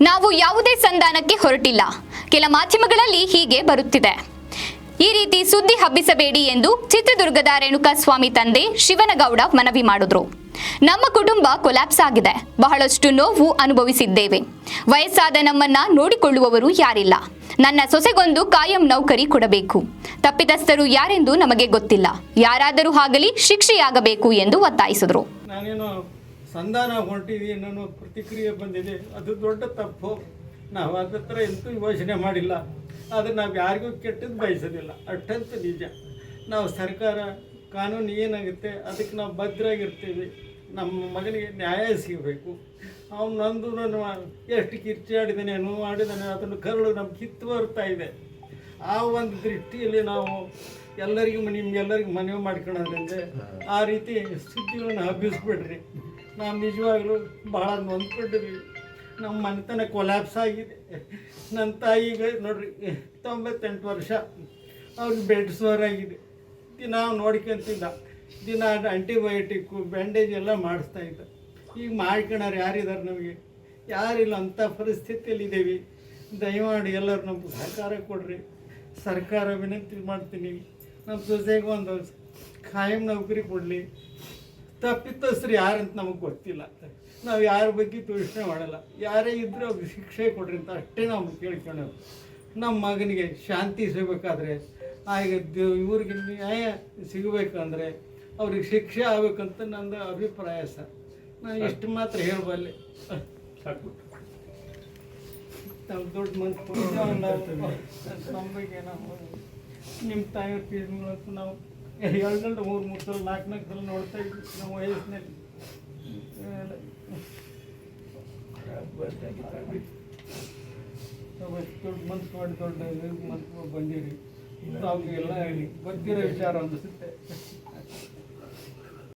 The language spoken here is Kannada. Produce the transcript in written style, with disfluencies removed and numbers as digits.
ನಾವು ಯಾವುದೇ ಸಂಧಾನಕ್ಕೆ ಹೊರಟಿಲ್ಲ. ಕೆಲ ಮಾಧ್ಯಮಗಳಲ್ಲಿ ಹೀಗೆ ಬರುತ್ತಿದೆ. ಈ ರೀತಿ ಸುದ್ದಿ ಹಬ್ಬಿಸಬೇಡಿ ಎಂದು ಚಿತ್ರದುರ್ಗದ ರೇಣುಕಾಸ್ವಾಮಿ ತಂದೆ ಶಿವನಗೌಡ ಮನವಿ ಮಾಡಿದ್ರು. ನಮ್ಮ ಕುಟುಂಬ ಕೊಲ್ಯಾಪ್ಸ್ ಆಗಿದೆ. ಬಹಳಷ್ಟು ನೋವು ಅನುಭವಿಸಿದ್ದೇವೆ. ವಯಸ್ಸಾದ ನಮ್ಮನ್ನ ನೋಡಿಕೊಳ್ಳುವವರು ಯಾರಿಲ್ಲ. ನನ್ನ ಸೊಸೆಗೊಂದು ಕಾಯಂ ನೌಕರಿ ಕೊಡಬೇಕು. ತಪ್ಪಿತಸ್ಥರು ಯಾರೆಂದು ನಮಗೆ ಗೊತ್ತಿಲ್ಲ. ಯಾರಾದರೂ ಆಗಲಿ ಶಿಕ್ಷೆಯಾಗಬೇಕು ಎಂದು ಒತ್ತಾಯಿಸಿದರು. ನಾನೇನು ಸಂಧಾನ ಹೊಂಟಿದ್ದೀವಿ ಅನ್ನೋ ಪ್ರತಿಕ್ರಿಯೆ ಬಂದಿದೆ. ಅದು ದೊಡ್ಡ ತಪ್ಪು. ನಾವು ಅದ್ರ ಹತ್ರ ಎಂತೂ ಯೋಚನೆ ಮಾಡಿಲ್ಲ. ಆದರೆ ನಾವು ಯಾರಿಗೂ ಕೆಟ್ಟದ್ದು ಬಯಸೋದಿಲ್ಲ, ಅಷ್ಟಂತೂ ನಿಜ. ನಾವು ಸರ್ಕಾರ ಕಾನೂನು ಏನಾಗುತ್ತೆ ಅದಕ್ಕೆ ನಾವು ಭದ್ರಾಗಿರ್ತೀವಿ. ನಮ್ಮ ಮಗನಿಗೆ ನ್ಯಾಯ ಸಿಗಬೇಕು. ಅವನು ನಂದು ನಾನು ಎಷ್ಟು ಕಿರ್ಚಾಡಿದ್ದಾನೆ, ನೋವು ಮಾಡಿದ್ದಾನೆ, ಅದನ್ನು ಕರಳು ನಮ್ಗೆ ಕಿತ್ತು ಬರ್ತಾ ಇದೆ. ಆ ಒಂದು ದೃಷ್ಟಿಯಲ್ಲಿ ನಾವು ಎಲ್ಲರಿಗೂ ನಿಮ್ಗೆಲ್ಲರಿಗೂ ಮನವಿ ಮಾಡ್ಕೊಳ್ಳೋದ್ರಿಂದ ಆ ರೀತಿ ಸುದ್ದಿಗಳನ್ನು ಹಬ್ಬಿಸ್ಬಿಡ್ರಿ. ನಾವು ನಿಜವಾಗ್ಲೂ ಭಾಳ ನೊಂದ್ಕೊಂಡಿದ್ವಿ. ನಮ್ಮ ಮನೆತನ ಕೊಲ್ಯಾಪ್ಸ್ ಆಗಿದೆ. ನನ್ನ ತಾಯಿಗೆ ನೋಡ್ರಿ 98 ವರ್ಷ, ಅವ್ರಿಗೆ ಬೆಡ್ ಸೋರ್ ಆಗಿದೆ. ದಿನ ನೋಡ್ಕೊಂತಿದ್ದ, ದಿನ ಆಂಟಿಬಯೋಟಿಕ್ಕು ಬ್ಯಾಂಡೇಜ್ ಎಲ್ಲ ಮಾಡಿಸ್ತಾಯಿದ್ದ. ಈಗ ಮಾಡ್ಕೊಳೋರು ಯಾರಿದ್ದಾರೆ? ನಮಗೆ ಯಾರಿಲ್ಲ. ಅಂಥ ಪರಿಸ್ಥಿತಿಯಲ್ಲಿ ಇದ್ದೀವಿ. ದಯಮಾಡಿ ಎಲ್ಲರೂ ನಮ್ಗೆ ಸಹಕಾರ ಕೊಡ್ರಿ. ಸರ್ಕಾರ ವಿನಂತಿ ಮಾಡ್ತೀನಿ, ನಮ್ಮ ಸೊಸೆಗೆ ಒಂದು ಖಾಯಂ ನೌಕರಿ ಕೊಡಲಿ. ತಪ್ಪಿತಸ್ಥರು ಯಾರಂತ ನಮಗೆ ಗೊತ್ತಿಲ್ಲ. ನಾವು ಯಾರ ಬಗ್ಗೆ ದೂಷಣೆ ಮಾಡಲ್ಲ. ಯಾರೇ ಇದ್ದರೂ ಅವ್ರಿಗೆ ಶಿಕ್ಷೆ ಕೊಡ್ರಿ ಅಂತ ಅಷ್ಟೇ ನಾವು ಕೇಳ್ಕೊಳ್ಳೋದು. ನಮ್ಮ ಮಗನಿಗೆ ಶಾಂತಿ ಸಿಗಬೇಕಾದ್ರೆ, ಆಗ ಇವ್ರಿಗೆ ನ್ಯಾಯ ಸಿಗಬೇಕಂದ್ರೆ ಅವ್ರಿಗೆ ಶಿಕ್ಷೆ ಆಗಬೇಕಂತ ನಂದು ಅಭಿಪ್ರಾಯ ಸರ್. ನಾನು ಇಷ್ಟು ಮಾತ್ರ ಹೇಳಬಲ್ಲೆ. ನಾವು ದೊಡ್ಡ ಮನಸ್ಸು ನಮಗೆ ನಾವು ನಿಮ್ಮ ತಾಯಿಯವ್ರ ಫೀಸ್ ನಾವು 2 3 ಸಲ 4 ಸಲ ನೋಡ್ತಾ ಇದ್ವಿ ನಮ್ಮ ವಯಸ್ಸಿನಲ್ಲಿ. ದೊಡ್ಡ ಮನಸ್ಸು ಮಾಡಿ ದೊಡ್ಡ ಮನಸ್ಸು ಬಂದಿರಿ. ಅವ್ರಿಗೆಲ್ಲ ಗೊತ್ತಿರೋ ವಿಚಾರ ಅನಿಸುತ್ತೆ.